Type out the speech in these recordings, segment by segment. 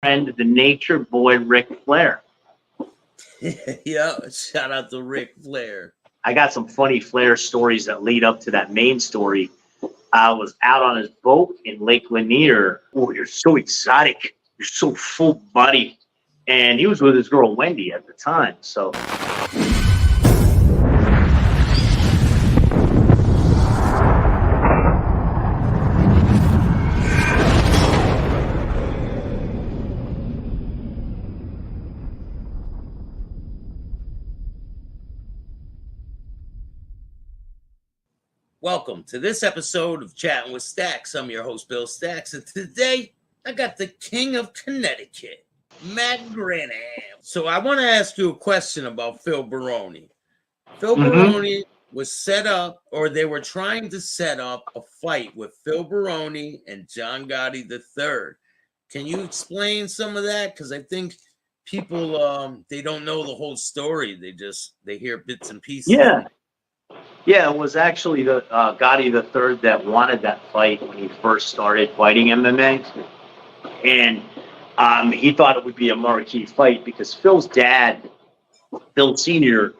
friend, the nature boy, RIC Flair. Yeah, shout out to RIC Flair. I got some funny Flair stories that lead up to that main story. I was out on his boat in Lake Lanier. Oh, you're so exotic. You're so full body. And he was with his girl Wendy at the time. So welcome to this episode of Chattin with Staxx. I'm your host, Bill Staxx, and today I got the king of Connecticut, Matt Granahan. So I want to ask you a question about Phil Baroni. Phil Baroni was set up, or they were trying to set up a fight with Phil Baroni and John Gotti III. Can you explain some of that? Because I think people, they don't know the whole story. They hear bits and pieces. Yeah, it was actually the Gotti III that wanted that fight when he first started fighting MMA. And he thought it would be a marquee fight because Phil's dad, Phil Sr.,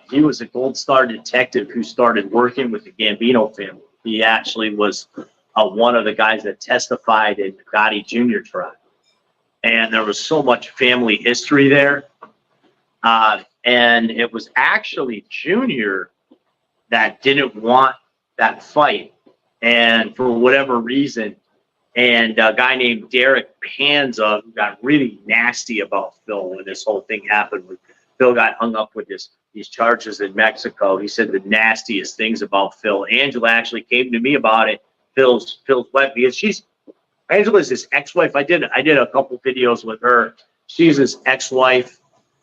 he was a Gold Star detective who started working with the Gambino family. He actually was one of the guys that testified in the Gotti Jr. trial. And there was so much family history there. And it was actually Junior that didn't want that fight, and for whatever reason, and a guy named Derek Panza got really nasty about Phil when this whole thing happened. When Phil got hung up with these charges in Mexico, he said the nastiest things about Phil. Angela actually came to me about it. Phil's wife, because Angela's his ex-wife. I did a couple videos with her. She's his ex-wife,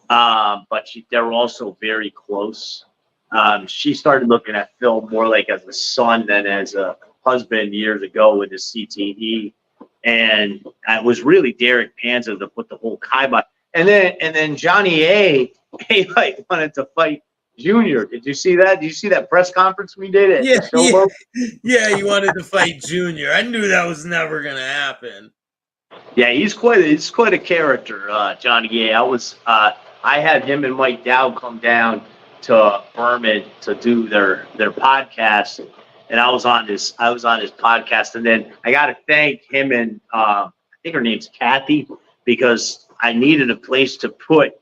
but they're also very close. She started looking at Phil more like as a son than as a husband years ago with his CTE. And it was really Derek Panza that put the whole kibosh. And then Johnny A, he wanted to fight Junior. Did you see that? Did you see that press conference we did at the Showboat? Yeah, he wanted to fight Junior. I knew that was never gonna happen. Yeah, he's quite a character, Johnny A. I had him and Mike Dowd come down to Berman to do their podcast, and I was on his podcast, and then I got to thank him and I think her name's Kathy, because I needed a place to put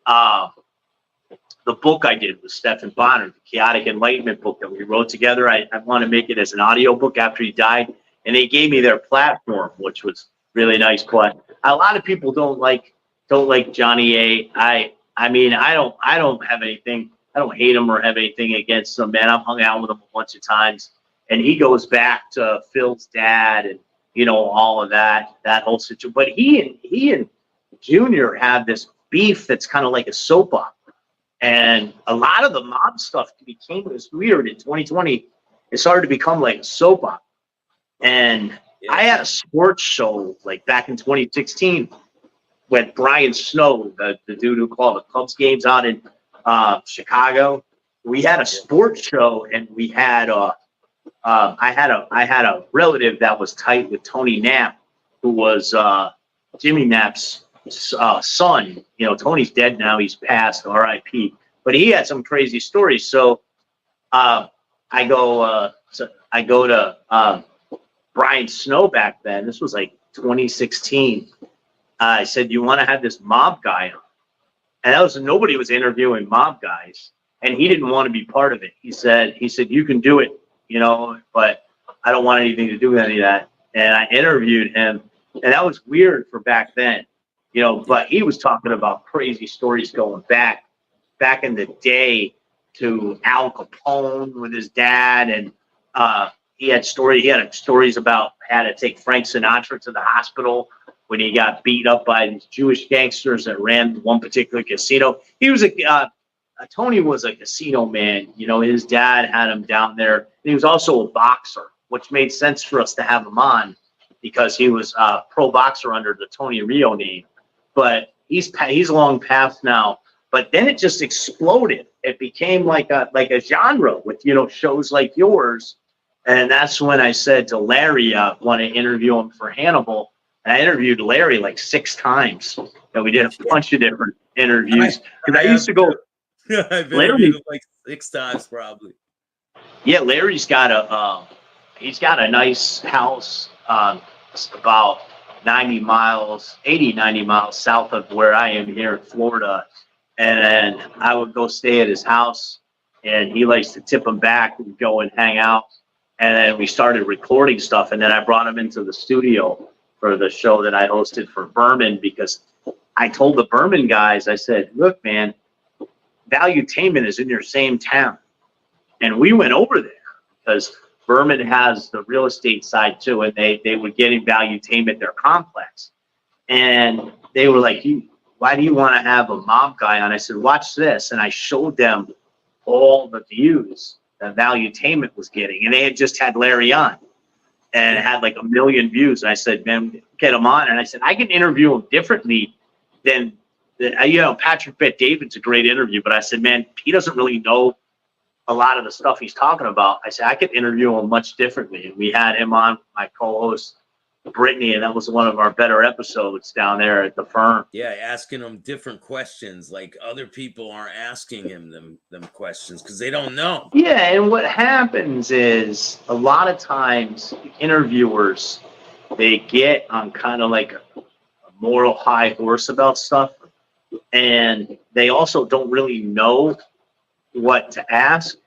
the book I did with Stephen Bonner, the Chaotic Enlightenment book that we wrote together. I want to make it as an audio book after he died, and they gave me their platform, which was really nice. But a lot of people don't like Johnny A. I mean, I don't have anything. I don't hate him or have anything against him, man. I've hung out with him a bunch of times, and he goes back to Phil's dad and all of that whole situation. But he and Junior have this beef that's kind of like a soap opera, and a lot of the mob stuff became this weird in 2020. It started to become like a soap opera, and I had a sports show like back in 2016 with Brian Snow, the dude who called the Cubs games out in Chicago. We had a sports show, and we had I had a relative that was tight with Tony Knapp, who was Jimmy Knapp's son. Tony's dead now; he's passed, R.I.P. But he had some crazy stories. So I go to Brian Snow back then. This was like 2016. I said, "You want to have this mob guy on?" And nobody was interviewing mob guys, and he didn't want to be part of it. He said, "You can do it, but I don't want anything to do with any of that." And I interviewed him, and that was weird for back then, But he was talking about crazy stories going back in the day to Al Capone with his dad, and he had stories about how to take Frank Sinatra to the hospital when he got beat up by these Jewish gangsters that ran one particular casino. He was Tony was a casino man. His dad had him down there. And he was also a boxer, which made sense for us to have him on because he was a pro boxer under the Tony Rio name. But he's long past now. But then it just exploded. It became like a genre with shows like yours. And that's when I said to Larry, I want to interview him for Hannibal. And I interviewed Larry like 6 times. And we did a bunch of different interviews. Because I used to go. I've Larry, interviewed him like 6 times probably. yeah, Larry's got he's got a nice house about 90 miles, 80, 90 miles south of where I am here in Florida. And then I would go stay at his house, and he likes to tip him back and go and hang out. And then we started recording stuff, and then I brought him into the studio for the show that I hosted for Berman, because I told the Berman guys, I said, look, man, Valuetainment is in your same town. And we went over there because Berman has the real estate side too, and they would get in Valuetainment, their complex. And they were like, why do you want to have a mob guy on? I said, watch this. And I showed them all the views that Valuetainment was getting. And they had just had Larry on, and it had like 1 million views. And I said, man, get him on. And I said, I can interview him differently than, Patrick Bet-David's a great interview. But I said, man, he doesn't really know a lot of the stuff he's talking about. I said, I could interview him much differently. And we had him on, my co-host, Brittany, and that was one of our better episodes down there at the firm. Yeah, asking him different questions, like other people aren't asking him them questions because they don't know. Yeah, and what happens is a lot of times interviewers, they get on kind of like a moral high horse about stuff, and they also don't really know what to ask,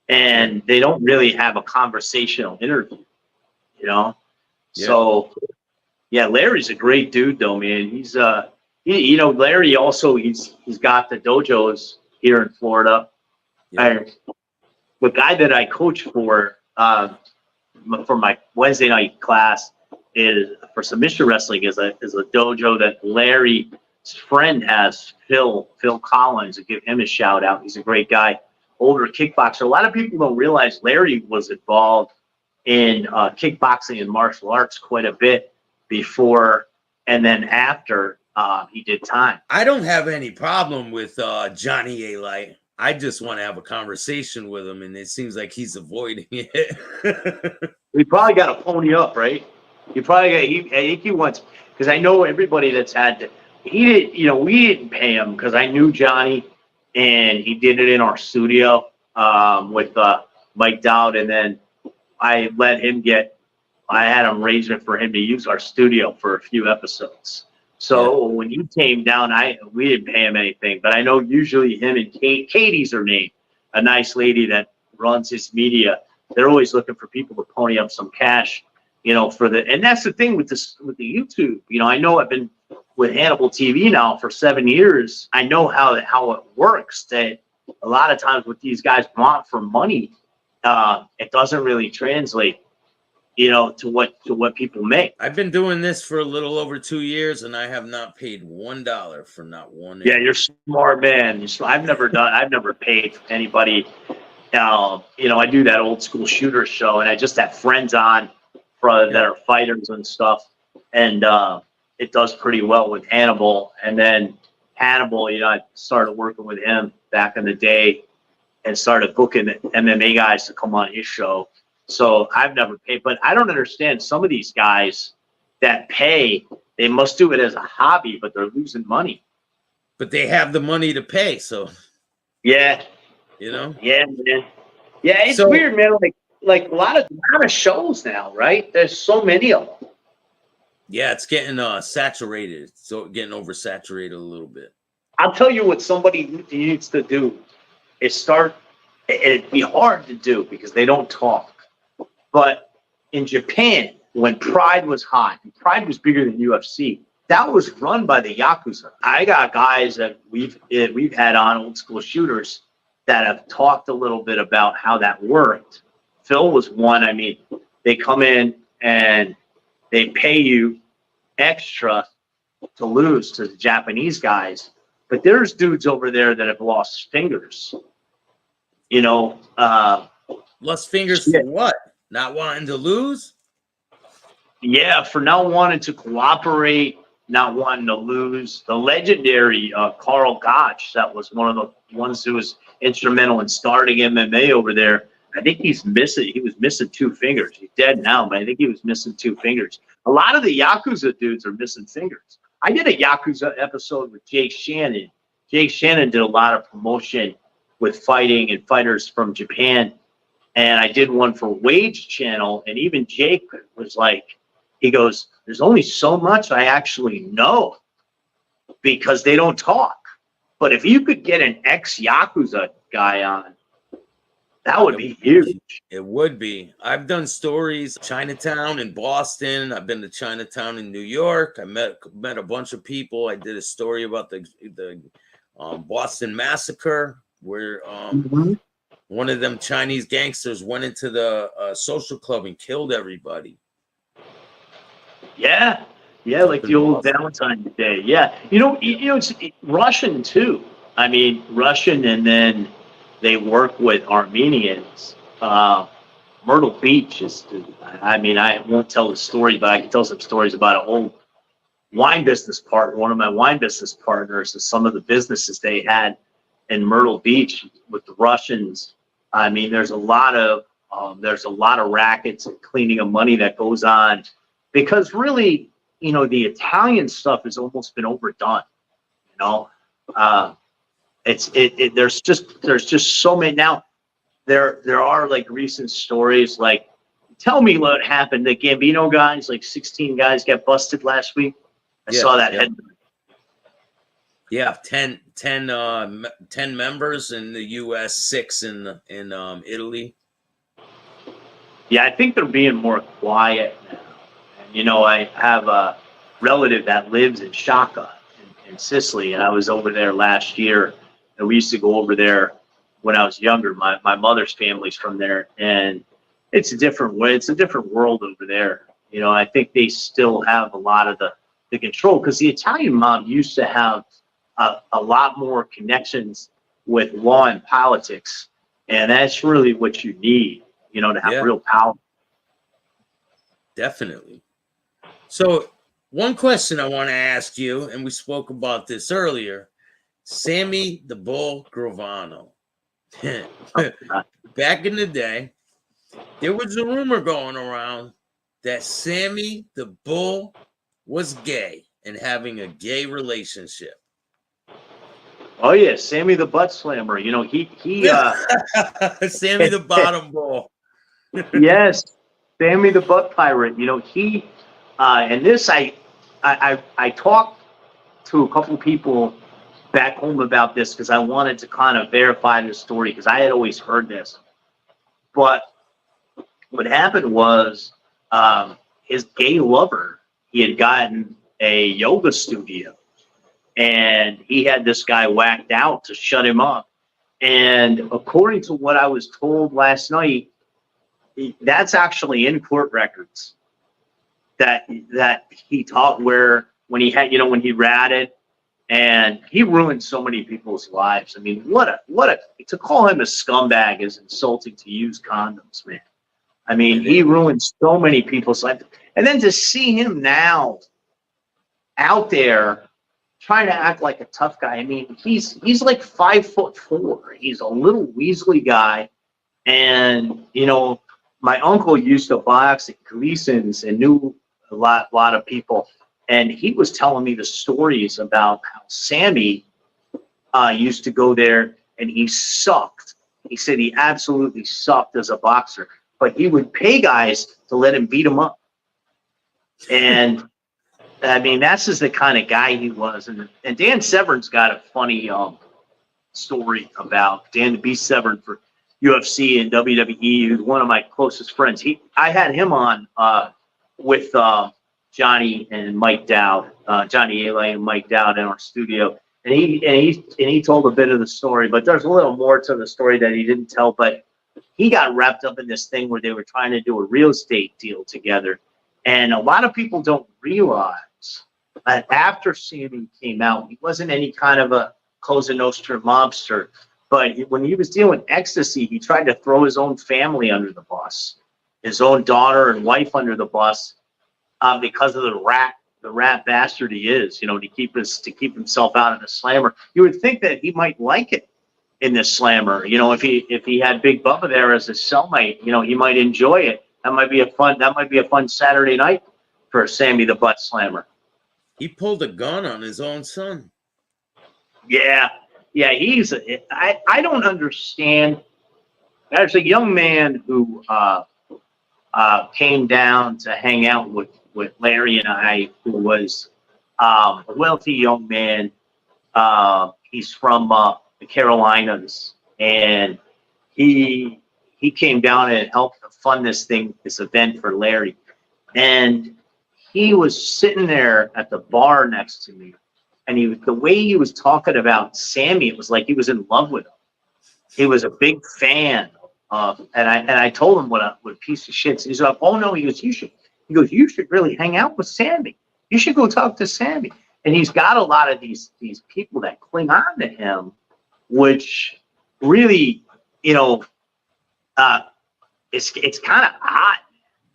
and they don't really have a conversational interview, Yeah. So, yeah, Larry's a great dude, though, man. He's Larry also he's got the dojos here in Florida. Yeah. The guy that I coach for my Wednesday night class is for submission wrestling is a dojo that Larry's friend has, Phil Collins. I give him a shout out. He's a great guy, older kickboxer. A lot of people don't realize Larry was involved in kickboxing and martial arts quite a bit before and then after he did time. I don't have any problem with Johnny A. Light. I just want to have a conversation with him, and it seems like he's avoiding it. We probably got to pony up, right? You probably got. I think he wants, because I know everybody that's had to. He didn't. We didn't pay him because I knew Johnny, and he did it in our studio with Mike Dowd, and then I let him I had him raise it for him to use our studio for a few episodes. So when he came down, we didn't pay him anything, but I know usually him and Katie's her name, a nice lady that runs his media. They're always looking for people to pony up some cash, and that's the thing with the YouTube. I know I've been with Hannibal TV now for 7 years. I know how it works, that a lot of times what these guys want for money, it doesn't really translate, to what people make. I've been doing this for a little over 2 years, and I have not paid $1 for not one. Yeah, you're smart, man. I've never paid anybody. I do that old school shooter show, and I just have friends on that are fighters and stuff, and it does pretty well with Hannibal. And then Hannibal, I started working with him back in the day, and started booking MMA guys to come on his show. So I've never paid, but I don't understand some of these guys that pay, they must do it as a hobby, but they're losing money. But they have the money to pay, so. Yeah. Yeah, man. Yeah, it's weird, man. Like a lot of shows now, right? There's so many of them. Yeah, it's getting saturated. So getting oversaturated a little bit. I'll tell you what somebody needs to do is it'd be hard to do because they don't talk. But in Japan, when Pride was hot, and Pride was bigger than UFC, that was run by the Yakuza. I got guys that we've had on, old school shooters, that have talked a little bit about how that worked. Phil was one. I mean, they come in and they pay you extra to lose to the Japanese guys. But there's dudes over there that have lost fingers. Lost fingers for what? Not wanting to lose? Yeah, for not wanting to cooperate, not wanting to lose. The legendary Carl Gotch, that was one of the ones who was instrumental in starting MMA over there. I think he's missing. He was missing 2 fingers. He's dead now, but I think he was missing 2 fingers. A lot of the Yakuza dudes are missing fingers. I did a Yakuza episode with Jake Shannon. Jake Shannon did a lot of promotion with fighting and fighters from Japan. And I did one for Wage Channel. And even Jake was like, he goes, there's only so much I actually know because they don't talk. But if you could get an ex-Yakuza guy on, that would be huge. It would be. I've done stories, Chinatown in Boston. I've been to Chinatown in New York. I met a bunch of people. I did a story about the Boston Massacre, where one of them Chinese gangsters went into the social club and killed everybody. Yeah, like the old Valentine's Day. Yeah, it's Russian too. I mean, Russian, and then they work with Armenians. Myrtle Beach is, I mean, I won't tell the story, but I can tell some stories about an old wine business partner. One of my wine business partners is some of the businesses they had in Myrtle Beach with the Russians. I mean, there's a lot of rackets and cleaning of money that goes on because really, the Italian stuff has almost been overdone. There's just so many now. There are like recent stories. Like, tell me what happened. The Gambino guys, like 16 guys, got busted last week. I saw that headline. Yeah, 10 members in the U.S., 6 in Italy. Yeah, I think they're being more quiet now. And, I have a relative that lives in Shaka in Sicily, and I was over there last year. And we used to go over there when I was younger. My mother's family's from there, and it's a different way. It's a different world over there. I think they still have a lot of the control because the Italian mob used to have a lot more connections with law and politics, and that's really what you need, to have real power. Definitely. So one question I want to ask you, and we spoke about this earlier, Sammy the Bull Gravano. Back in the day, there was a rumor going around that Sammy the Bull was gay and having a gay relationship. Oh yeah, Sammy the Butt Slammer. He Sammy the Bottom Bull. Yes, Sammy the Butt Pirate. He and this I talked to a couple people back home about this because I wanted to kind of verify the story because I had always heard this. But what happened was his gay lover, he had gotten a yoga studio, and he had this guy whacked out to shut him up. And according to what I was told last night, that's actually in court records that he taught when he ratted, and he ruined so many people's lives. I mean, to call him a scumbag is insulting to use condoms, man. I mean, he ruined so many people's lives. And then to see him now out there trying to act like a tough guy. I mean, he's like 5'4". He's a little weaselly guy. And, my uncle used to box at Gleason's and knew a lot of people. And he was telling me the stories about how Sammy used to go there and he sucked. He said he absolutely sucked as a boxer, but he would pay guys to let him beat him up. And I mean, that's just the kind of guy he was. And Dan Severn's got a funny story about Dan the Beast Severn for UFC and WWE. He was one of my closest friends. I had him on with Johnny and Mike Dowd, Johnny Alay and Mike Dowd in our studio, and he told a bit of the story, but there's a little more to the story that he didn't tell. But he got wrapped up in this thing where they were trying to do a real estate deal together, and a lot of people don't realize that after Sammy came out, he wasn't any kind of a Cosa Nostra mobster, but when he was dealing ecstasy, he tried to throw his own family under the bus, his own daughter and wife under the bus. Because of the rat bastard he is, to keep himself out of the slammer. You would think that he might like it, in the slammer. You know, if he had Big Bubba there as a cellmate, you know, he might enjoy it. That might be a fun Saturday night for Sammy the Butt Slammer. He pulled a gun on his own son. Yeah, yeah. I don't understand. There's a young man who came down to hang out with Larry and I, who was a wealthy young man. He's from the Carolinas, and he came down and helped fund this event for Larry. And he was sitting there at the bar next to me, and the way he was talking about Sammy, it was like he was in love with him. He was a big fan of, and I told him what a piece of shit. He's like, oh no, you should really hang out with Sammy. You should go talk to Sammy. And he's got a lot of these people that cling on to him, which really, you know, it's kind of odd.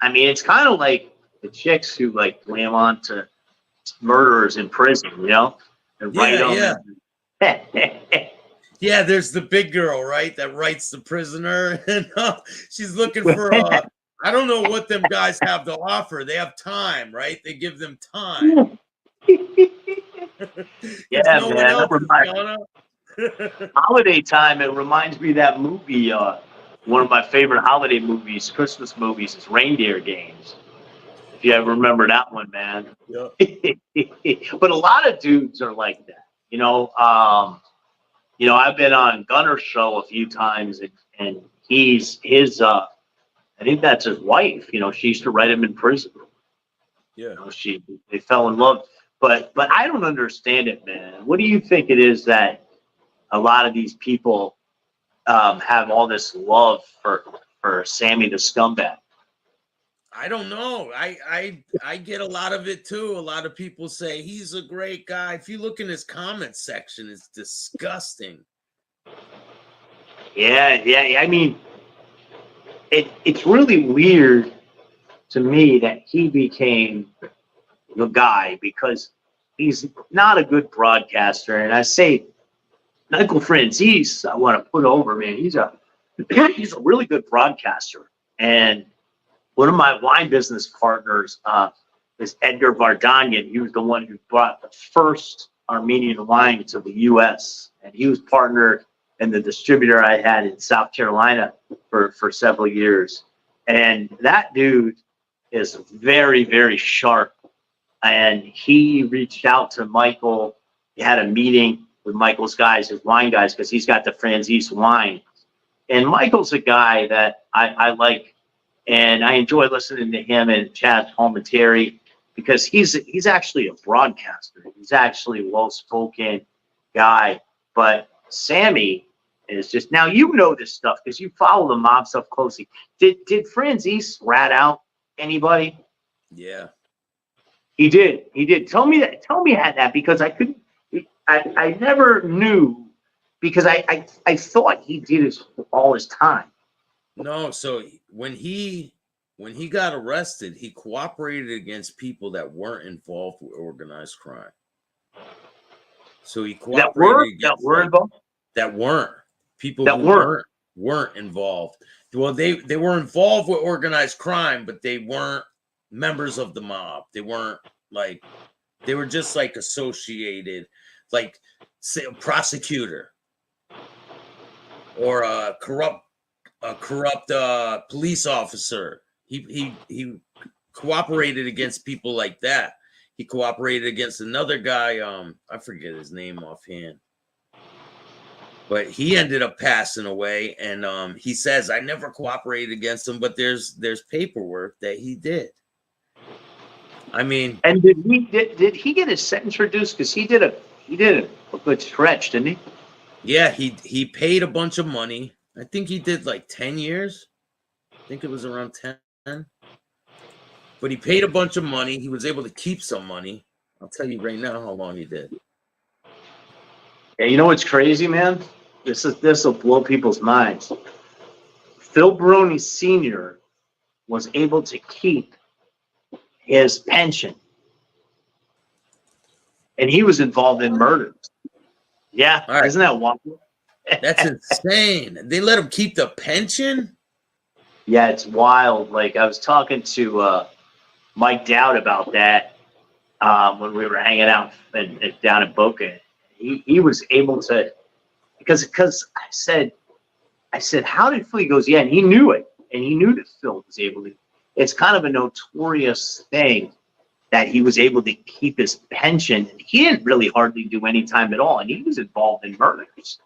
I mean, it's kind of like the chicks who like glam on to murderers in prison, you know, and write them. Yeah, there's the big girl, right, that writes the prisoner, and she's looking for I don't know what them guys have to offer. They have time, right? They give them time. Yeah, no man. Holiday time. It reminds me of that movie. One of my favorite holiday movies, Christmas movies, is Reindeer Games. If you ever remember that one, man. Yeah. But a lot of dudes are like that, you know. I've been on Gunner's show a few times, and I think that's his wife. You know, she used to write him in prison. Yeah. You know, they fell in love. But I don't understand it, man. What do you think it is that a lot of these people have all this love for Sammy the Scumbag? I don't know. I get a lot of it too. A lot of people say he's a great guy. If you look in his comment section, it's disgusting. Yeah. I mean, it's really weird to me that he became the guy, because he's not a good broadcaster. And I say, Michael Franzese, I want to put over, man. He's a really good broadcaster. And one of my wine business partners is Edgar Vardanyan. He was the one who brought the first Armenian wine to the U.S. And he was partnered in the distributor I had in South Carolina for several years. And that dude is very, very sharp. And he reached out to Michael. He had a meeting with Michael's guys, his wine guys, because he's got the Franzese wine. And Michael's a guy that I like, and I enjoy listening to him and Chad's commentary, because he's actually a broadcaster. He's actually a well-spoken guy. But Sammy is just, now you know this stuff because you follow the mob stuff closely. Did Franzese rat out anybody? Yeah. He did. Tell me that, because I never knew, because I thought he did all his time. No, so when he got arrested, he cooperated against people that weren't involved with organized crime. So he cooperated that were involved? That weren't. People that weren't involved. Well, they were involved with organized crime, but they weren't members of the mob. They weren't they were just like associated, like say a prosecutor or a corrupt police officer. He cooperated against people like that. He cooperated against another guy. I forget his name offhand, but he ended up passing away. And he says, I never cooperated against him, but there's paperwork that he did. I mean, and did he get his sentence reduced? Because he did a good stretch, didn't he? Yeah, he paid a bunch of money. I think he did like 10 years. I think it was around 10. But he paid a bunch of money. He was able to keep some money. I'll tell you right now how long he did. Yeah, you know what's crazy, man? This will blow people's minds. Phil Baroni Sr. was able to keep his pension, and he was involved in murders. Yeah, right. Isn't that wonderful? That's insane. They let him keep the pension? Yeah, it's wild. Like I was talking to Mike Dowd about that when we were hanging out down in Boca. He was able to because I said how did Phil? He goes, yeah, and he knew it, and he knew that Phil was able to. It's kind of a notorious thing that he was able to keep his pension. He didn't really hardly do any time at all, and he was involved in murders.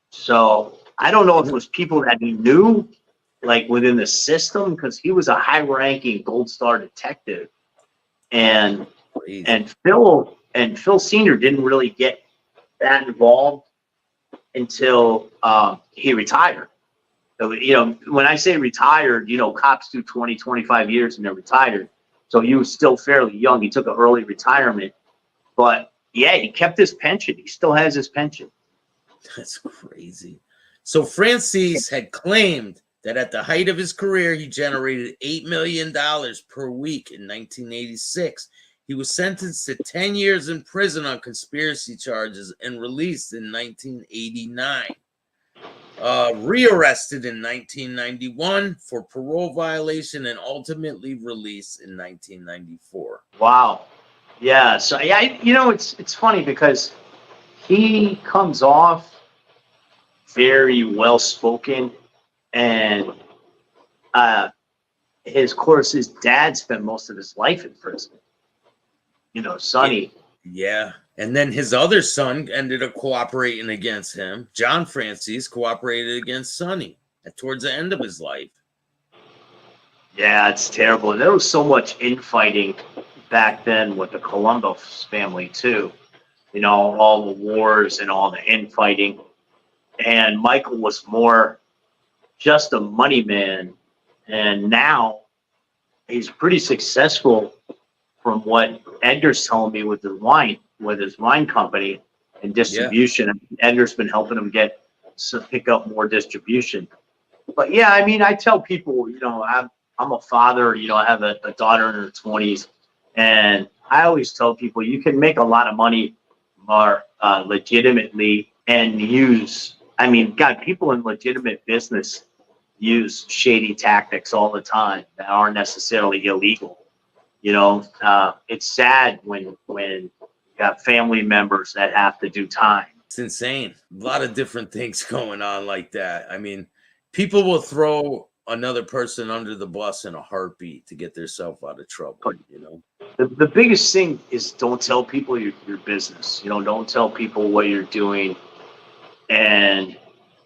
So I don't know if it was people that he knew, like within the system, because he was a high-ranking Gold Star detective, and Crazy. Phil Senior didn't really get that involved until he retired. So, when I say retired, cops do 20, 25 years and they're retired. So he was still fairly young. He took an early retirement, but yeah, he kept his pension. He still has his pension. That's crazy. So Francis had claimed that at the height of his career, he generated $8 million per week in 1986. He was sentenced to 10 years in prison on conspiracy charges and released in 1989. Rearrested in 1991 for parole violation and ultimately released in 1994. Wow. Yeah. So yeah, it's funny because he comes off very well spoken, and his dad spent most of his life in prison. Sonny. Yeah. And then his other son ended up cooperating against him. John Francis cooperated against Sonny towards the end of his life. Yeah, it's terrible. And there was so much infighting back then with the Columbus family too. All the wars and all the infighting. And Michael was more just a money man. And now he's pretty successful from what Edgar's telling me with his wine company and distribution. Yeah. Edgar's been helping him pick up more distribution. But yeah, I tell people, I'm a father, I have a daughter in her 20s, and I always tell people you can make a lot of money more legitimately and people in legitimate business use shady tactics all the time that aren't necessarily illegal. It's sad when you got family members that have to do time. It's insane. A lot of different things going on like that. People will throw another person under the bus in a heartbeat to get themselves out of trouble. The biggest thing is don't tell people your business. Don't tell people what you're doing. And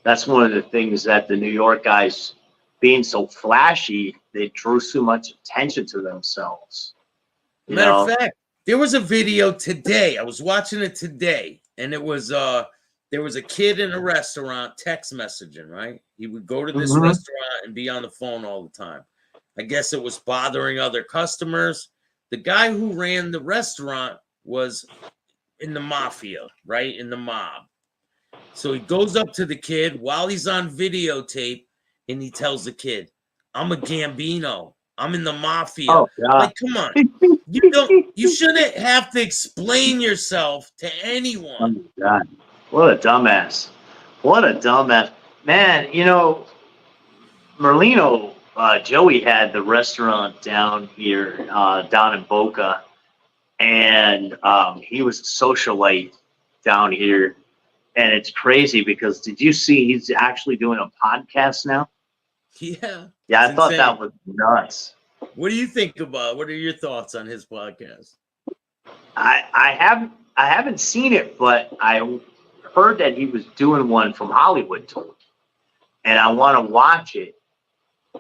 that's one of the things that the New York guys, being so flashy, they drew so much attention to themselves. Matter of fact, there was a video today. I was watching it today, and it was there was a kid in a restaurant text messaging, right? He would go to this restaurant and be on the phone all the time. I guess it was bothering other customers. The guy who ran the restaurant was in the mafia, right? In the mob. So he goes up to the kid while he's on videotape, and he tells the kid, "I'm a Gambino. I'm in the mafia." Oh, like, come on. You shouldn't have to explain yourself to anyone. Oh, God. What a dumbass. What a dumbass. Man, Merlino, Joey had the restaurant down here, down in Boca, and he was a socialite down here. And it's crazy because did you see he's actually doing a podcast now? Yeah. Yeah, I thought that was nuts. What do you think about? What are your thoughts on his podcast? I haven't seen it, but I heard that he was doing one from Hollywood tour, and I want to watch it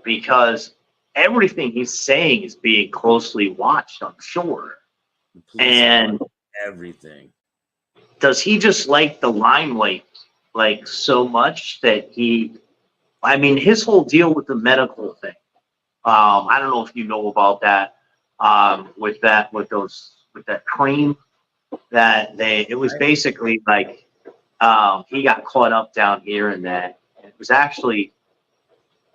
because everything he's saying is being closely watched, I'm sure. And everything. Does he just like the limelight like so much that his whole deal with the medical thing. I don't know if you know about that. With that cream that it was basically like he got caught up down here in that. It was actually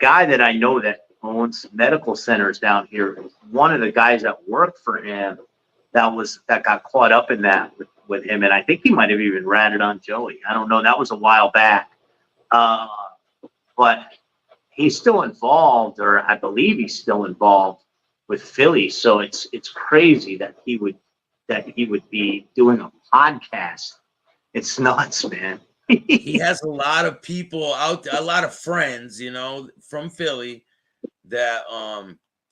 a guy that I know that owns medical centers down here. One of the guys that worked for him that got caught up in that with him, and I think he might have even ratted on Joey. I don't know. That was a while back. But he's still involved, or I believe he's still involved with Philly. So it's crazy that he would be doing a podcast. It's nuts, man. He has a lot of people out there, a lot of friends, you know, from Philly that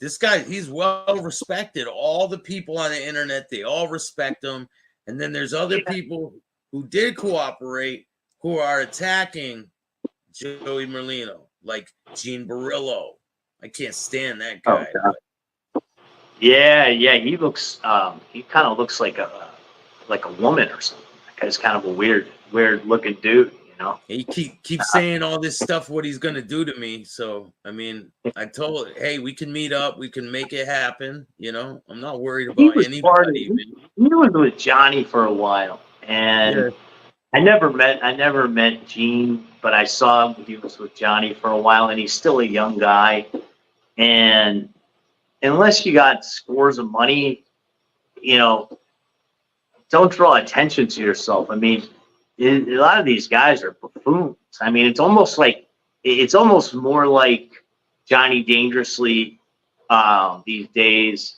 this guy, he's well respected. All the people on the internet, they all respect him. And then there's other people who did cooperate who are attacking Joey Merlino, like Gene Barillo. I can't stand that guy. Yeah, he looks he kind of looks like a woman or something. That guy's kind of a weird looking dude, you know. He keeps saying all this stuff, what he's gonna do to me. So I mean, I told him, hey, we can meet up, we can make it happen. You know, I'm not worried about anybody. He was with Johnny for a while, and Yeah. I never met Gene, but I saw him. He was with Johnny for a while, and he's still a young guy. And unless you got scores of money, you know, don't draw attention to yourself. I mean, a lot of these guys are buffoons. I mean, it's almost more like Johnny Dangerously these days,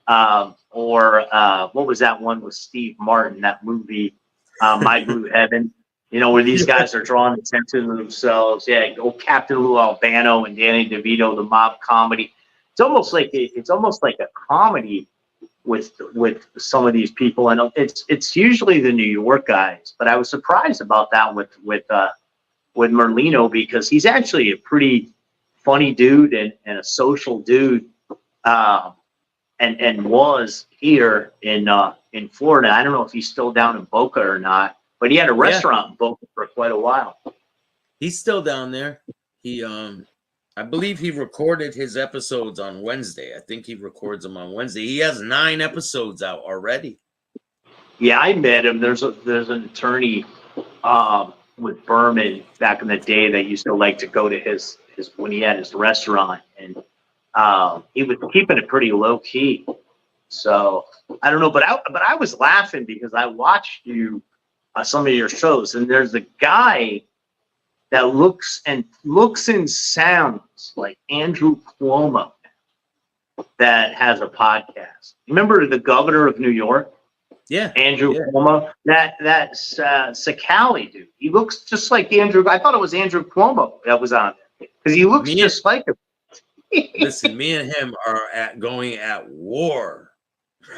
or what was that one with Steve Martin? That movie, My Blue Heaven. You know, where these guys are drawing attention to themselves. Yeah, Captain Lou Albano and Danny DeVito, the mob comedy. It's almost like a comedy with some of these people, and it's usually the New York guys. But I was surprised about that with Merlino, because he's actually a pretty funny dude and a social dude, and was here in Florida. I don't know if he's still down in Boca or not, but he had a restaurant in Boca for quite a while. He's still down there. He I believe he recorded his episodes on Wednesday. I think he records them on Wednesday. He has 9 episodes out already. Yeah, I met him. There's an attorney with Berman back in the day that used to like to go to his when he had his restaurant, and he was keeping it pretty low key. So I don't know, but I was laughing because I watched some of your shows, and there's a guy that looks and sounds like Andrew Cuomo that has a podcast. Remember the governor of New York? Yeah. Andrew Cuomo. That's Sakali, dude. He looks just like Andrew. I thought it was Andrew Cuomo that was on it, because he looks just like him. Listen, me and him are going at war.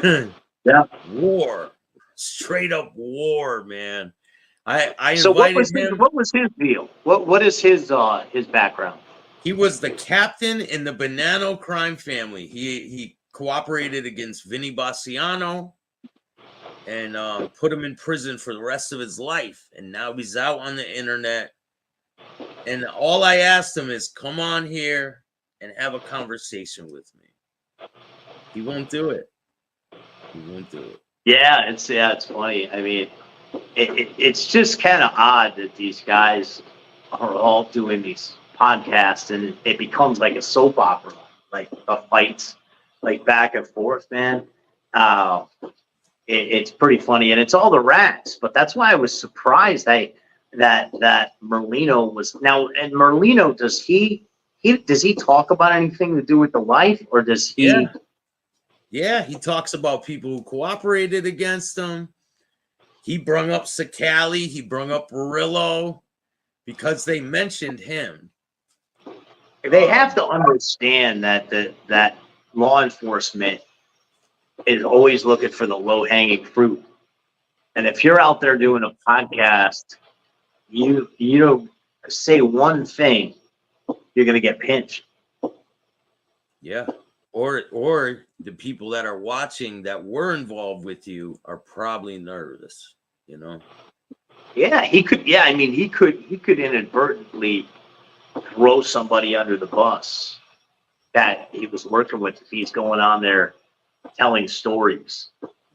Yeah. War. Straight up war, man. I so invited him. What was his deal? What is his background? He was the captain in the Bonanno crime family. He cooperated against Vinny Bassiano and put him in prison for the rest of his life. And now he's out on the internet. And all I asked him is, come on here and have a conversation with me. He won't do it. He won't do it. Yeah, it's funny. I mean, it's just kind of odd that these guys are all doing these podcasts, and it becomes like a soap opera, like the fights, like back and forth, man. It's pretty funny, and it's all the rats. But that's why I was surprised that Merlino was now. And Merlino, does he talk about anything to do with the life, or does he? Yeah, he talks about people who cooperated against him. He brung up Sakali. He brung up Barillo because they mentioned him. They have to understand that that law enforcement is always looking for the low-hanging fruit. And if you're out there doing a podcast, you don't say one thing, you're going to get pinched. Yeah. Or the people that are watching that were involved with you are probably nervous, you know? Yeah, he could. Yeah, I mean, he could inadvertently throw somebody under the bus that he was working with if he's going on there telling stories.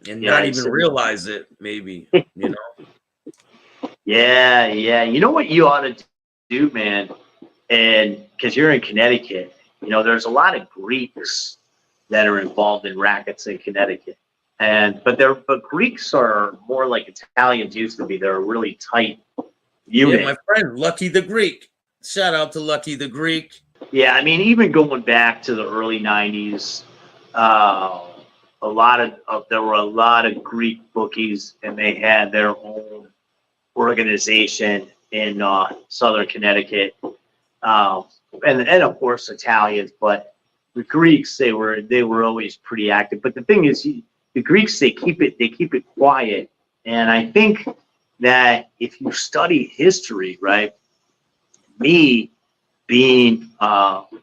And not even realize it, maybe, you know? Yeah. You know what you ought to do, man? And because you're in Connecticut, you know, there's a lot of Greeks that are involved in rackets in Connecticut. But Greeks are more like Italians used to be. They're a really tight unit. Yeah, my friend Lucky the Greek. Shout out to Lucky the Greek. Yeah, I mean, even going back to the early '90s, there were a lot of Greek bookies, and they had their own organization in Southern Connecticut, and of course Italians. But the Greeks, they were always pretty active. But the thing is, the Greeks, they keep it quiet, and I think that if you study history, right, me being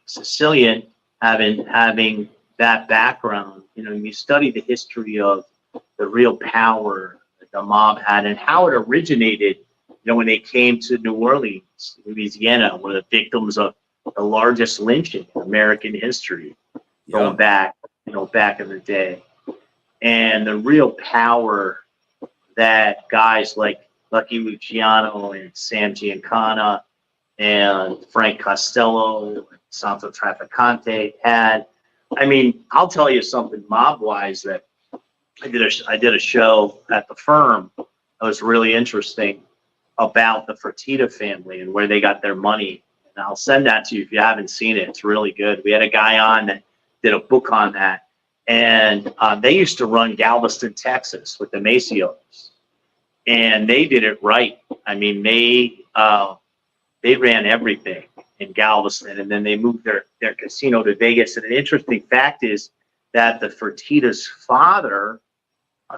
Sicilian, having that background, you study the history of the real power that the mob had and how it originated. When they came to New Orleans, Louisiana, one of the victims of the largest lynching in American history, going back in the day, and the real power that guys like Lucky Luciano and Sam Giancana and Frank Costello, Santo Trafficante had. I mean, I'll tell you something mob-wise that I did a show at the firm that was really interesting about the Fertitta family and where they got their money. And I'll send that to you if you haven't seen it. It's really good. We had a guy on that did a book on that. And they used to run Galveston, Texas with the Macios. And they did it right. I mean, they ran everything in Galveston, and then they moved their casino to Vegas. And an interesting fact is that the Fertitta's father,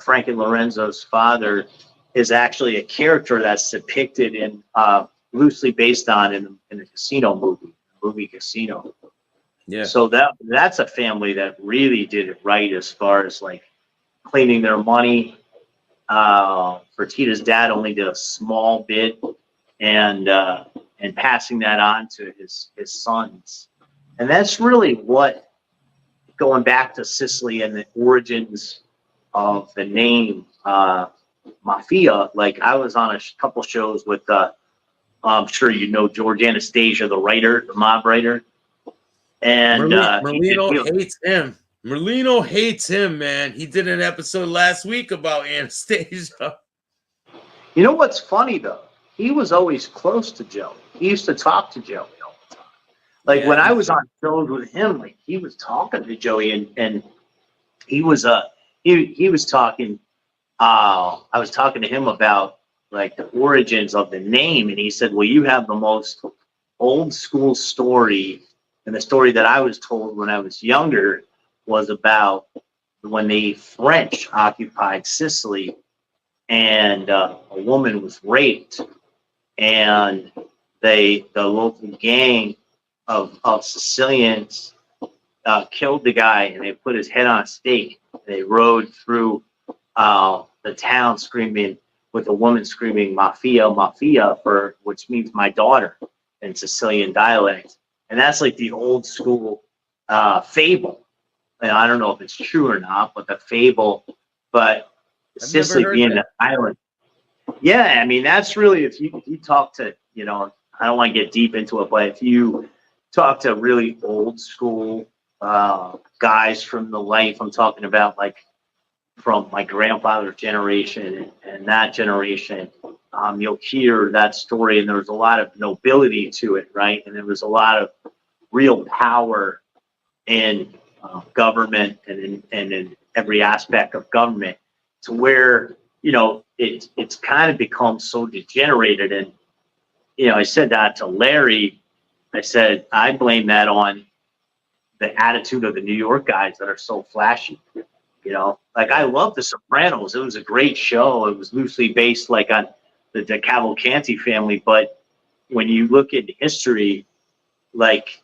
Frank and Lorenzo's father, is actually a character that's depicted in loosely based on in the Casino movie Casino. Yeah. So that's a family that really did it right as far as like cleaning their money. Fertitta's dad only did a small bit, and passing that on to his sons. And that's really what, going back to Sicily and the origins of the name Mafia. Like, I was on a couple shows with I'm sure you know George Anastasia, the writer, the mob writer. And Merlino hates him. Merlino hates him, man. He did an episode last week about Anastasia. You know what's funny though? He was always close to Joey. He used to talk to Joey all the time. Like, when I was on shows with him, like, he was talking to Joey, and he was talking. I was talking to him about like the origins of the name, and he said, "Well, you have the most old school story." And the story that I was told when I was younger was about when the French occupied Sicily, and a woman was raped, and the local gang of Sicilians killed the guy, and they put his head on a stake. They rode through the town screaming, with a woman screaming "Mafia, Mafia," which means my daughter in Sicilian dialect. And that's like the old school fable. And I don't know if it's true or not, but the fable. But Sicily being an island. Yeah, I mean, that's really, if you talk to, I don't want to get deep into it, but if you talk to really old school guys from the life, I'm talking about like from my grandfather's generation and that generation, you'll hear that story, and there was a lot of nobility to it, right? And there was a lot of real power in government and in every aspect of government, to where, it's kind of become so degenerated. And, I said that to Larry. I said, I blame that on the attitude of the New York guys that are so flashy. Like, I love The Sopranos. It was a great show. It was loosely based like on the Cavalcanti family. But when you look at history, like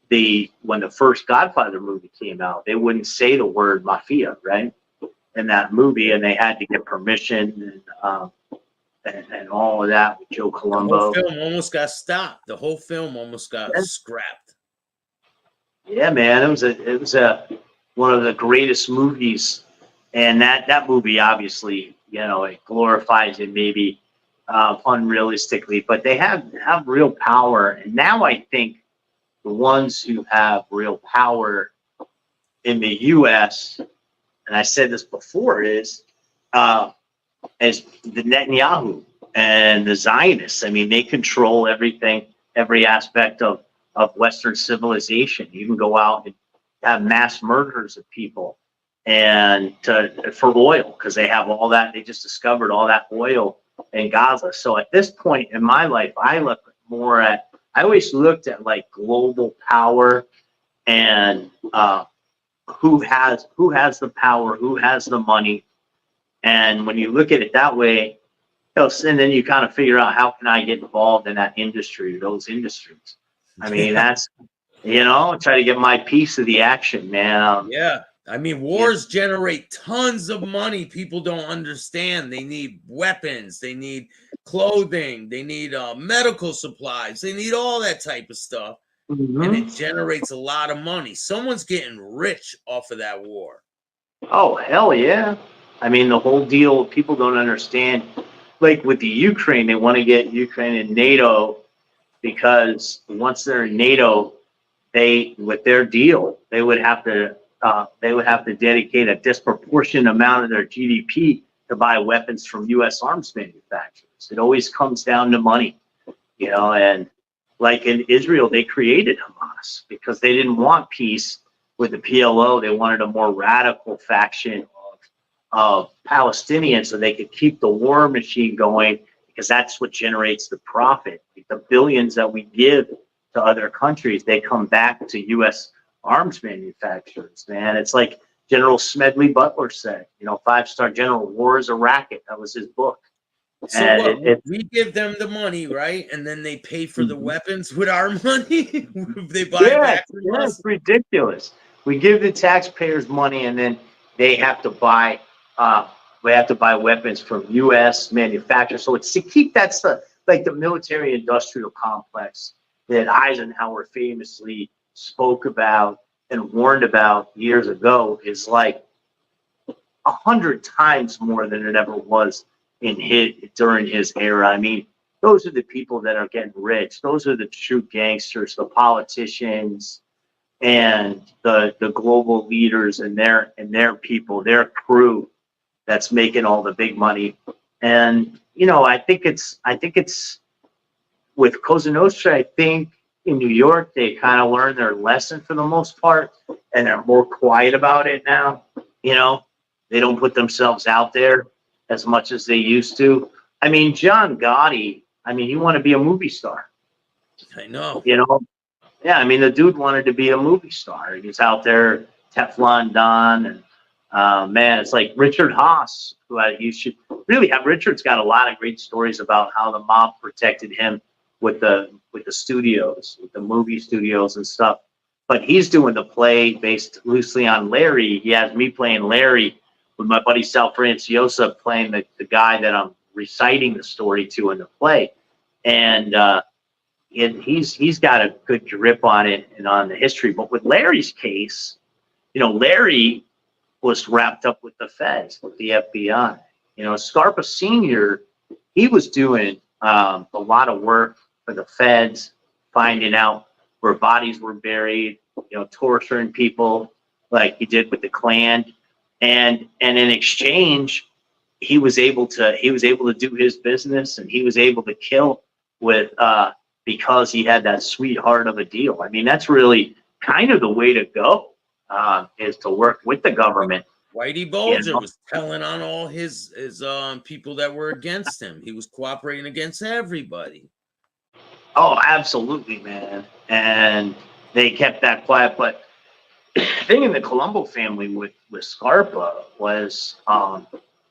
when the first Godfather movie came out, they wouldn't say the word mafia, right? In that movie, and they had to get permission and all of that with Joe Colombo. The whole film almost got stopped. The whole film almost got scrapped. Yeah, man, it was one of the greatest movies, and that movie, obviously, it glorifies it maybe unrealistically, but they have real power. And now I think the ones who have real power in the U.S. and I said this before, is as the Netanyahu and the Zionists. I mean, they control everything, every aspect of Western civilization. You can go out and have mass murders of people and for oil, because they have all that. They just discovered all that oil in Gaza. So at this point in my life, I always looked at like global power and who has the power, who has the money. And when you look at it that way, and then you kind of figure out, how can I get involved in that industry, those industries? I mean, that's, try to get my piece of the action, man. Yeah. I mean, wars generate tons of money. People don't understand. They need weapons. They need clothing. They need medical supplies. They need all that type of stuff. Mm-hmm. And it generates a lot of money. Someone's getting rich off of that war. Oh, hell yeah. I mean, the whole deal, people don't understand. Like with the Ukraine, they want to get Ukraine in NATO because once they're in NATO, with their deal, they would have to dedicate a disproportionate amount of their GDP to buy weapons from U.S. arms manufacturers. It always comes down to money, and like in Israel, they created Hamas because they didn't want peace with the PLO. They wanted a more radical faction of Palestinians so they could keep the war machine going, because that's what generates the profit. The billions that we give to other countries, they come back to U.S. arms manufacturers, man. It's like General Smedley Butler said, 5-star general, war is a racket. That was his book. So we give them the money, right? And then they pay for the weapons with our money? They buy it back from us? It's ridiculous. We give the taxpayers money, and then they have to buy weapons from U.S. manufacturers. So it's to keep the military-industrial complex that Eisenhower famously spoke about and warned about years ago is like 100 times more than it ever was during his era. I mean, those are the people that are getting rich. Those are the true gangsters, the politicians, and the global leaders and their people, their crew, that's making all the big money. And I think it's with Cosa Nostra. I think in New York they kind of learned their lesson for the most part, and they're more quiet about it now. They don't put themselves out there as much as they used to. I mean, John Gotti, he wanted to be a movie star. I know. Yeah, I mean, the dude wanted to be a movie star. He was out there, Teflon Don, and man, it's like Richard Haas, who you should really have. Richard's got a lot of great stories about how the mob protected him with the studios, with the movie studios and stuff. But he's doing the play based loosely on Larry. He has me playing Larry with my buddy Sal Franciosa playing the guy that I'm reciting the story to in the play. And he's got a good grip on it and on the history. But with Larry's case, Larry was wrapped up with the feds, with the FBI. Scarpa Sr., he was doing a lot of work for the feds, finding out where bodies were buried, torturing people like he did with the Klan. And in exchange, he was able to do his business, and he was able to kill with because he had that sweetheart of a deal. I mean, that's really kind of the way to go, is to work with the government. Whitey Bulger was telling on all his people that were against him. He was cooperating against everybody. Oh, absolutely, man. And they kept that quiet. But the thing in the Colombo family with Scarpa was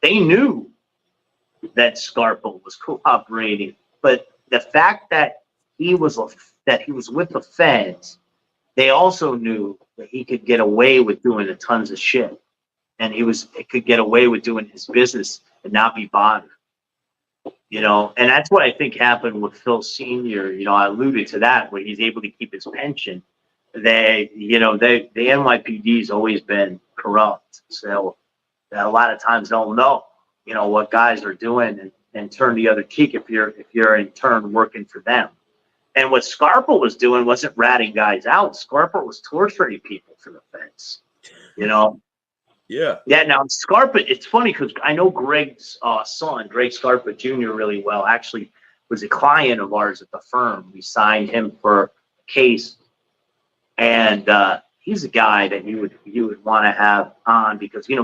they knew that Scarpa was cooperating, but the fact that he was with the feds, they also knew that he could get away with doing a tons of shit, and he could get away with doing his business and not be bothered. And that's what I think happened with Phil Sr. I alluded to that, where he's able to keep his pension. The NYPD's always been corrupt, so a lot of times they'll know, what guys are doing and turn the other cheek if you're in turn working for them. And what Scarpa was doing wasn't ratting guys out. Scarpa was torturing people for the feds. Yeah. Yeah, now Scarpa, it's funny because I know Greg's son, Greg Scarpa Jr., really well. Actually, was a client of ours at the firm. We signed him for a case, and he's a guy that you would want to have on because he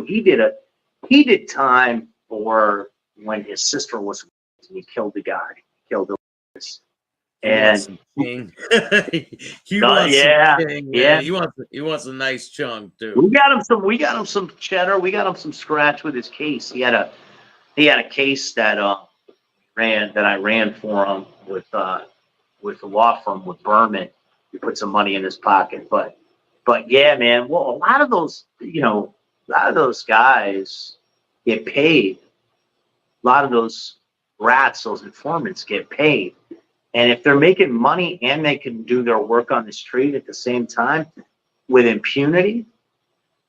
did time for when his sister was and he killed the guy, killed the He wants and some king. He wants yeah, some king, yeah. man. He wants a nice chunk too. We got him some cheddar. We got him some scratch with his case. He had a case that I ran for him with the law firm with Berman. We put some money in his pocket, but yeah, man. Well, a lot of those guys get paid. A lot of those rats, those informants get paid. And if they're making money and they can do their work on the street at the same time with impunity,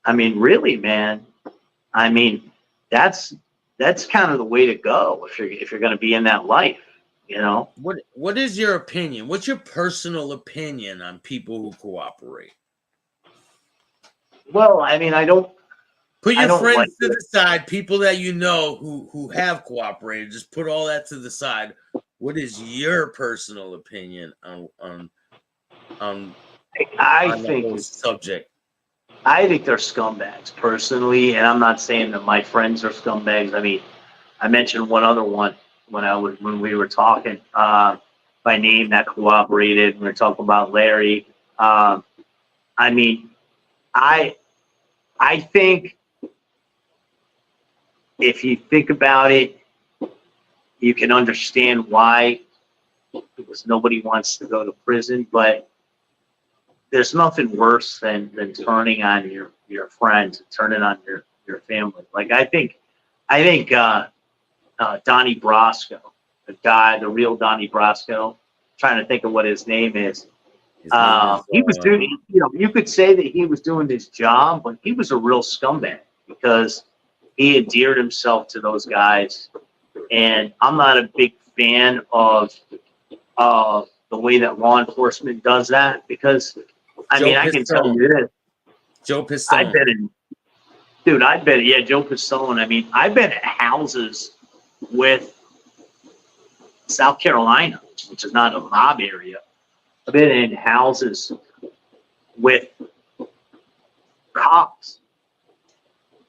I mean, really, man. I mean, that's kind of the way to go if you're going to be in that life, What is your opinion? What's your personal opinion on people who cooperate? Well, I mean, I don't Friends like to the side, people that you know who have cooperated. Just put all that to the side. What is your personal opinion on the whole subject? I think they're scumbags personally, and I'm not saying that my friends are scumbags. I mean, I mentioned one other one when we were talking by name that cooperated. We were talking about Larry. I mean, I think if you think about it, you can understand why, because nobody wants to go to prison, but there's nothing worse than turning on your friends, turning on your family. Like I think Donnie Brasco, the real Donnie Brasco, trying to think of what his name is. He was doing, you could say that he was doing his job, but he was a real scumbag because he endeared himself to those guys. And I'm not a big fan of the way that law enforcement does that because, I can tell you this. Joe Pistone. I've been Joe Pistone. I mean, I've been at houses with South Carolina, which is not a mob area. I've been in houses with cops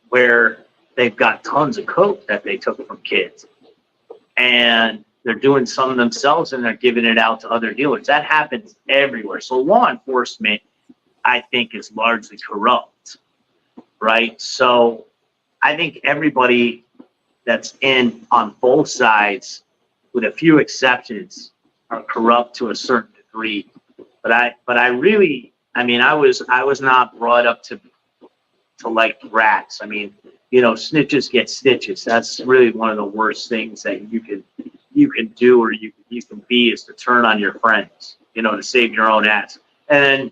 where they've got tons of coke that they took from kids. And they're doing some themselves and they're giving it out to other dealers. That happens everywhere. So law enforcement, I think, is largely corrupt, right? So I think everybody that's in on both sides, with a few exceptions, are corrupt to a certain degree. But I really, I was not brought up to like rats. I mean, snitches get stitches. That's really one of the worst things that you can do or you can be is to turn on your friends, to save your own ass. And then,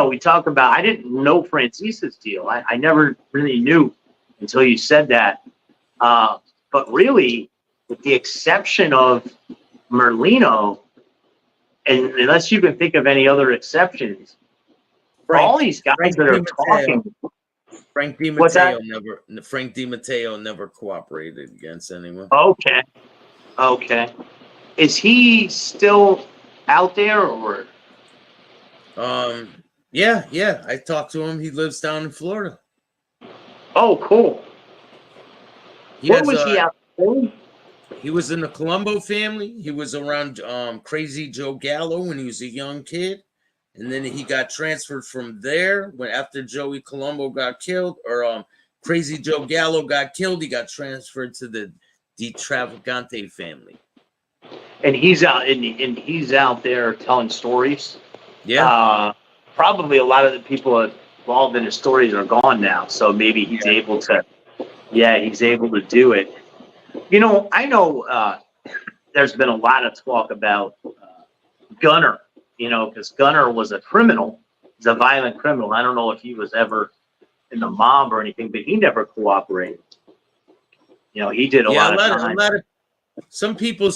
we talk about, I didn't know Francis's deal. I never really knew until you said that. But really, with the exception of Merlino, and unless you can think of any other exceptions, all these guys that are talking. Frank DiMatteo never cooperated against anyone. Okay. Is he still out there or? Yeah. I talked to him. He lives down in Florida. Oh, cool. What was he out there? He was in the Colombo family. He was around Crazy Joe Gallo when he was a young kid. And then he got transferred from there after Joey Colombo got killed, or Crazy Joe Gallo got killed. He got transferred to the Travagante family. And he's out there telling stories. Yeah. Probably a lot of the people involved in his stories are gone now, so maybe he's able to. Yeah, he's able to do it. I know there's been a lot of talk about Gunner. Because Gunner was a criminal. He's a violent criminal. I don't know if he was ever in the mob or anything, but he never cooperated. He did a lot of time. Some people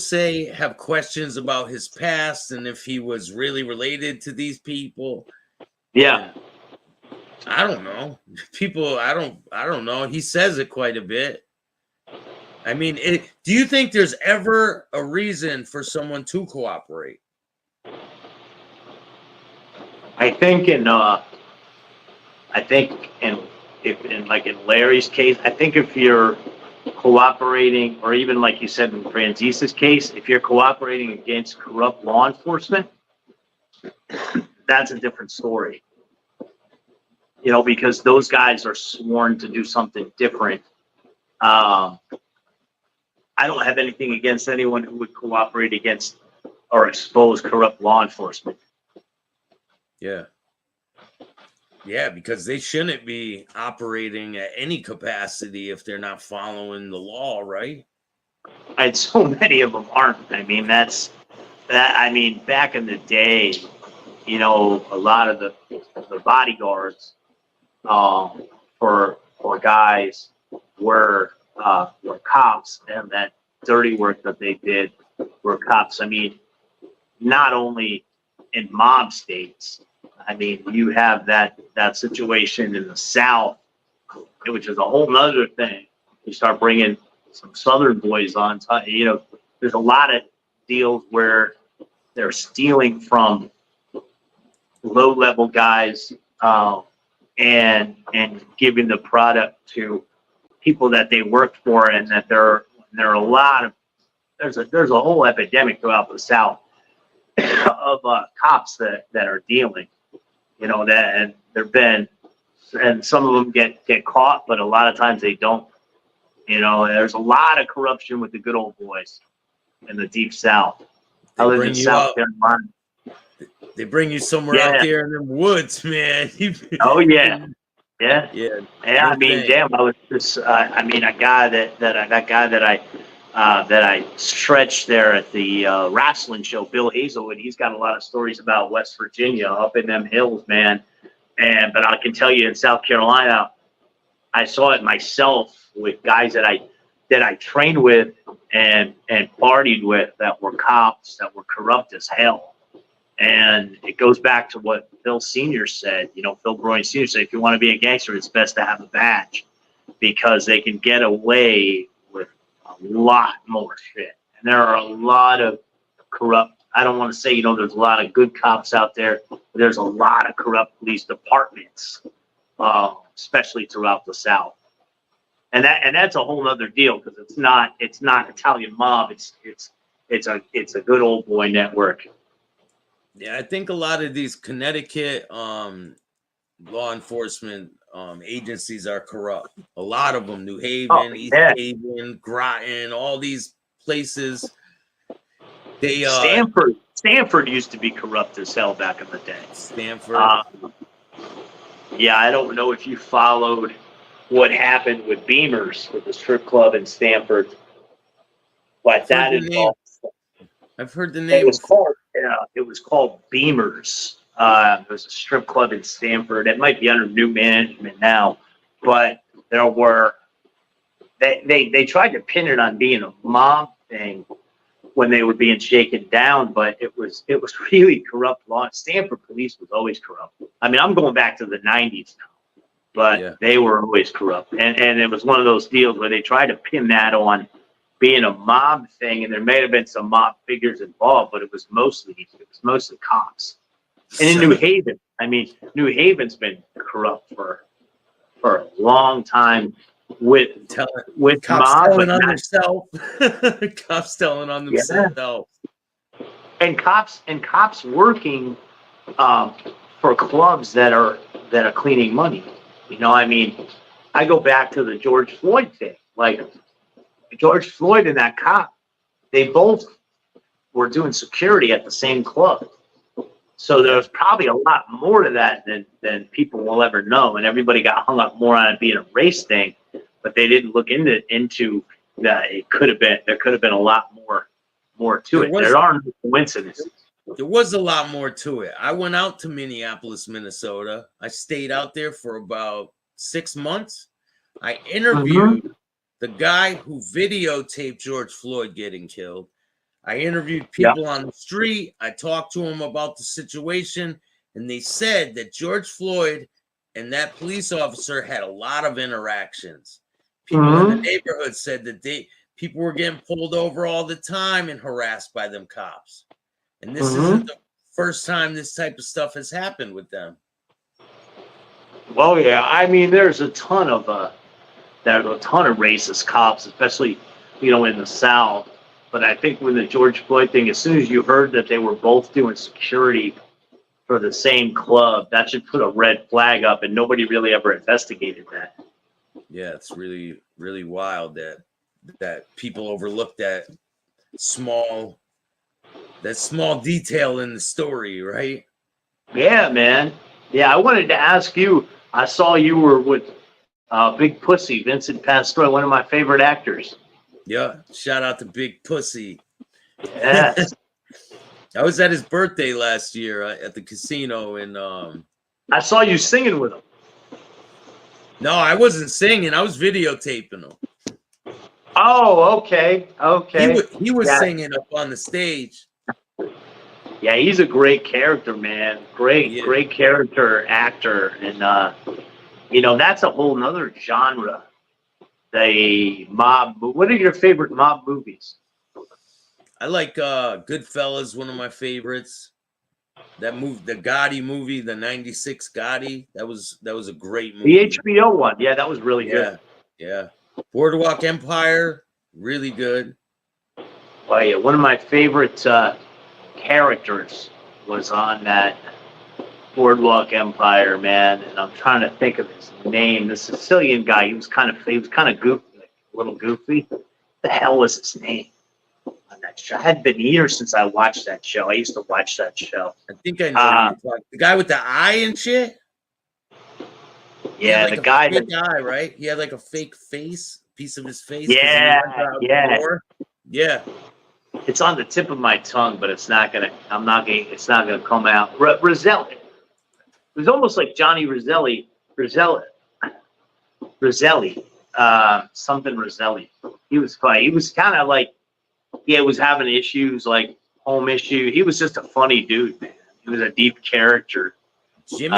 have questions about his past and if he was really related to these people. Yeah. I don't know. People, I don't know. He says it quite a bit. I mean, do you think there's ever a reason for someone to cooperate? I think in Larry's case, I think if you're cooperating, or even like you said in Franzisa's case, if you're cooperating against corrupt law enforcement, that's a different story. You know, because those guys are sworn to do something different. I don't have anything against anyone who would cooperate against or expose corrupt law enforcement. Yeah. Yeah, because they shouldn't be operating at any capacity if they're not following the law, right? And so many of them aren't. I mean, I mean, back in the day, you know, a lot of the bodyguards for guys were cops, and that dirty work that they did were cops. I mean, not only in mob states. I mean, you have that situation in the South, which is a whole nother thing. You start bringing some Southern boys on. You know, there's a lot of deals where they're stealing from low-level guys and giving the product to people that they worked for, and that there are a lot of there's a whole epidemic throughout the South of cops that are dealing. You know, that, and there've been, and some of them get caught, but a lot of times they don't. You know, there's a lot of corruption with the good old boys in the deep South. I live in South Carolina. They bring you somewhere out there in the woods, man. Oh yeah, yeah. No I mean, damn, I was just, I mean, a guy that I stretched there at the wrestling show, Bill Hazelwood. He's got a lot of stories about West Virginia up in them hills, man. But I can tell you in South Carolina, I saw it myself with guys that I trained with and partied with that were cops that were corrupt as hell. And it goes back to what Phil Sr. said. You know, Phil Broyne Sr. said, if you want to be a gangster, it's best to have a badge, because they can get away with a lot more shit. And there are a lot of corrupt, I don't want to say, you know, there's a lot of good cops out there, but there's a lot of corrupt police departments, especially throughout the South. And that's a whole other deal, because it's not Italian mob. It's a good old boy network. Yeah, I think a lot of these Connecticut law enforcement agencies are corrupt. A lot of them, New Haven, East Haven, Groton, all these places. They Stanford used to be corrupt as hell back in the day. Stanford. Yeah, I don't know if you followed what happened with Beamer's, with the strip club in Stanford. But that involved. I've heard the name. It was called Beamer's. There was a strip club in Stanford. It might be under new management now, but there were they tried to pin it on being a mob thing when they were being shaken down, but it was really corrupt law. Stanford police was always corrupt. I mean, I'm going back to the 90s now, but they were always corrupt. And it was one of those deals where they tried to pin that on being a mob thing, and there may have been some mob figures involved, but it was mostly cops. And in New Haven, I mean, New Haven's been corrupt for a long time with cops mob, telling on themselves. Cops telling on themselves. And cops working for clubs that are cleaning money. You know, I mean, I go back to the George Floyd thing. Like, George Floyd and that cop, they both were doing security at the same club. So there's probably a lot more to that than people will ever know. And everybody got hung up more on it being a race thing, but they didn't look into that. There could have been a lot more to it. There are no coincidences. There was a lot more to it. I went out to Minneapolis, Minnesota. I stayed out there for about 6 months. I interviewed the guy who videotaped George Floyd getting killed. I interviewed people on the street. I talked to them about the situation, and they said that George Floyd and that police officer had a lot of interactions. People in the neighborhood said that people were getting pulled over all the time and harassed by them cops. And this isn't the first time this type of stuff has happened with them. Well, yeah, I mean, there's a ton of racist cops, especially, in the South. But I think with the George Floyd thing, as soon as you heard that they were both doing security for the same club, that should put a red flag up, and nobody really ever investigated that. Yeah, it's really, really wild that people overlook that small detail in the story, right? Yeah, man. Yeah, I wanted to ask you. I saw you were with Big Pussy, Vincent Pastore, one of my favorite actors. Yeah, shout out to Big Pussy. Yes. I was at his birthday last year at the casino, and I saw you singing with him. no, I wasn't singing. I was videotaping him. Oh, okay. He was singing up on the stage. Yeah, he's a great character, man. Great character actor. And, that's a whole nother genre. The mob. What are your favorite mob movies? I like Goodfellas, one of my favorites. That movie, the Gotti movie, the '96 Gotti. That was a great movie. The HBO one. Yeah, that was really good. Yeah. Boardwalk Empire, really good. Well, yeah, one of my favorite characters was on that Boardwalk Empire, man, and I'm trying to think of his name. The Sicilian guy. He was kind of goofy, like a little goofy. What the hell was his name on that show? I had been years since I watched that show. I used to watch that show. I think I know the guy with the eye and shit. Yeah, like the guy that guy, right? He had like a fake piece of his face. Yeah. It's on the tip of my tongue, but it's not gonna come out. Roselli. It was almost like Johnny Roselli. Something Roselli. He was funny. He was kind of like, was having issues, like home issue. He was just a funny dude, man. He was a deep character. Jimmy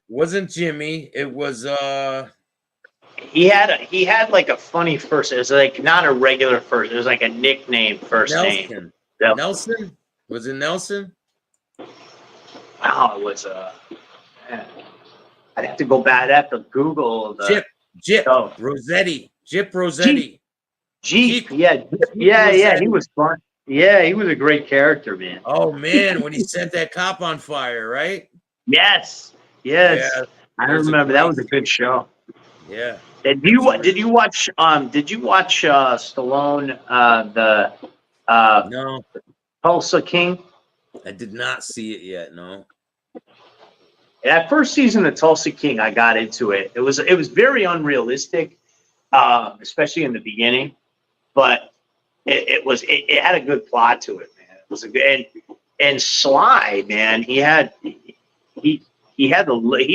wasn't Jimmy. It was He had like a funny first. It was like not a regular first. It was like a nickname first name. Nelson? Was it Nelson? Wow, it was man. I'd have to go back. I'd have to Google the Jip Rossetti. Jip Rossetti. Jeep. Yeah. He was fun. Yeah, he was a great character, man. Oh man, when he set that cop on fire, right? Yes. Yeah, I remember that was a good show. Yeah. Did you watch Stallone no, Tulsa King? I did not see it yet. No. That first season of Tulsa King, I got into it. It was very unrealistic, especially in the beginning, but it had a good plot to it, man. It was a good and Sly, man. He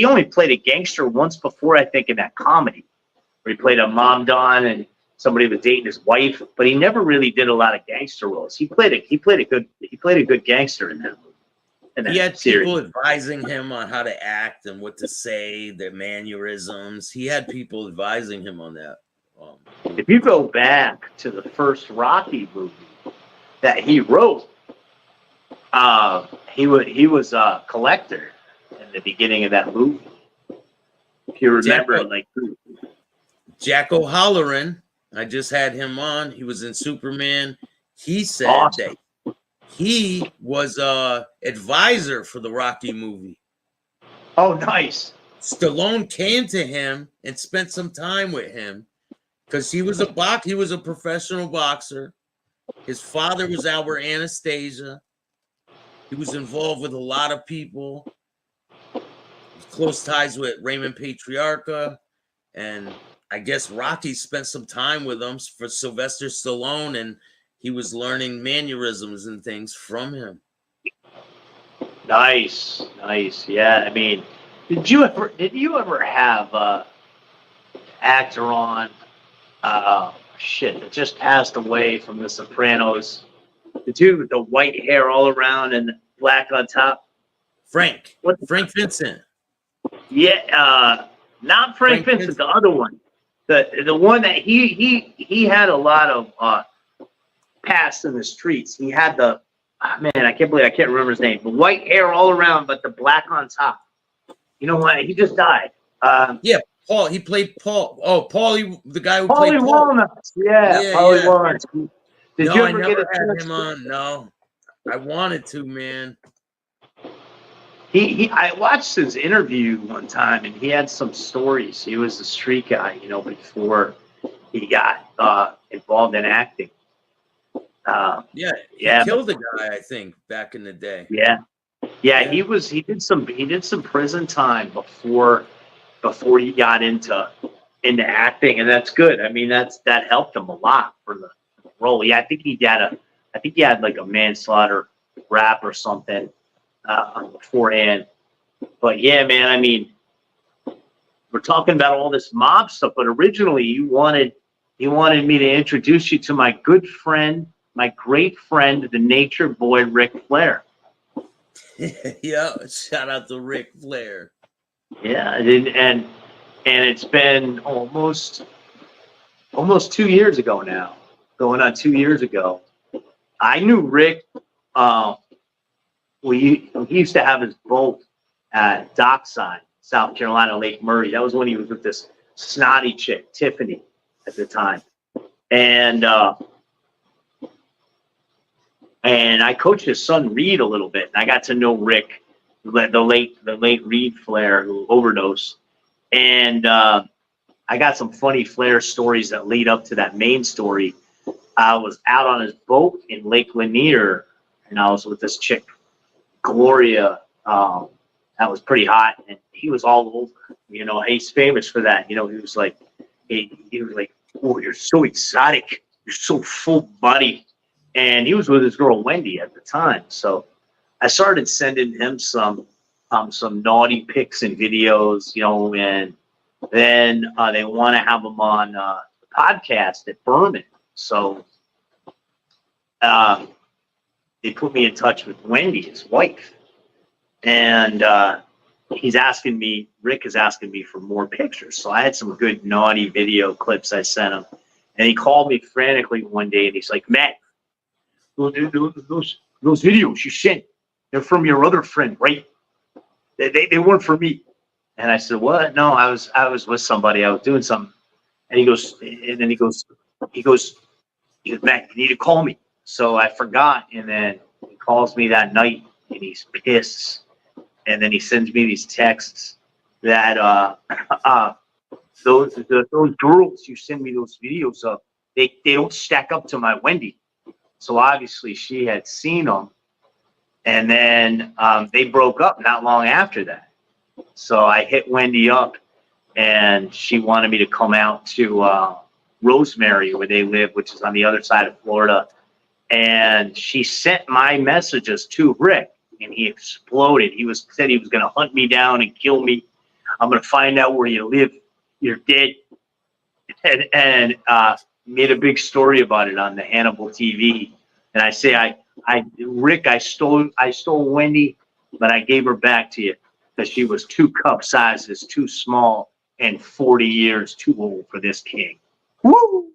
only played a gangster once before, I think, in that comedy where he played a mom don and somebody was dating his wife, but he never really did a lot of gangster roles. He played a good gangster in that movie. He had people advising him on how to act and what to say, the mannerisms. He had people advising him on that. If you go back to the first Rocky movie that he wrote, he was a collector in the beginning of that movie. If you remember, Jack O'Halloran, I just had him on. He was in Superman. He said that he was advisor for the Rocky movie. Oh, nice. Stallone came to him and spent some time with him because he was a professional boxer. His father was Albert Anastasia. He was involved with a lot of people. Close ties with Raymond Patriarca, and I guess Rocky spent some time with him for Sylvester Stallone, and he was learning mannerisms and things from him. Nice. Yeah, I mean, did you ever have actor on that just passed away from The Sopranos? The dude with the white hair all around and black on top. Frank Vincent. Yeah, not Frank Frank Vincent, the other one. The one that he had a lot of past in the streets. He had the man, I can't believe I can't remember his name. The white hair all around, but the black on top. You know what? He just died. Yeah, Paul. He played Paul. Oh, Paulie, the guy who Paulie played Paul. Walnuts. Yeah, Yeah, Paulie yeah. Walnuts. Did No, you I ever never get a had chance him to- on. No, I wanted to, man. I watched his interview one time, and he had some stories. He was a street guy, you know, before he got involved in acting. Yeah, he Yeah, killed a guy, I think, back in the day. yeah. Yeah. He did some prison time before he got into acting, and that's good. I mean, that helped him a lot for the role. Yeah, I think he had like a manslaughter rap or something beforehand. But yeah, man, I mean, we're talking about all this mob stuff, but originally you wanted me to introduce you to my good friend, my great friend, the nature boy, Ric Flair. Yeah, shout out to Ric Flair. Yeah, and it's been almost 2 years ago now, going on 2 years ago. I knew Rick. He used to have his boat at Dockside, South Carolina, Lake Murray. That was when he was with this snotty chick, Tiffany, at the time, and I coached his son Reed a little bit, and I got to know Rick, the late Reed Flair, who overdosed, and I got some funny Flair stories that lead up to that main story. I was out on his boat in Lake Lanier, and I was with this chick, Gloria. That was pretty hot, and he was all over. You know, he's famous for that. You know, he was like, "Oh, you're so exotic. You're so full body." And he was with his girl Wendy at the time. So I started sending him some naughty pics and videos. You know, and then they want to have him on the podcast at Berman. So they put me in touch with Wendy, his wife, and Rick is asking me for more pictures. So I had some good naughty video clips I sent him, and he called me frantically one day, and he's like, "Matt, those videos you sent, they're from your other friend, right? They weren't for me." And I said, "What? No, I was with somebody. I was doing something." And he goes, "Matt, you need to call me." So I forgot, and then he calls me that night, and he's pissed. And then he sends me these texts that those girls you send me those videos of, they don't stack up to my Wendy. So obviously she had seen them, and then they broke up not long after that. So I hit Wendy up, and she wanted me to come out to Rosemary, where they live, which is on the other side of Florida. And she sent my messages to Rick, and he exploded. Said he was going to hunt me down and kill me. "I'm going to find out where you live. You're dead." And made a big story about it on the Hannibal TV. And I say, Rick, I stole Wendy, but I gave her back to you because she was 2 cup sizes too small and 40 years too old for this king. Woo!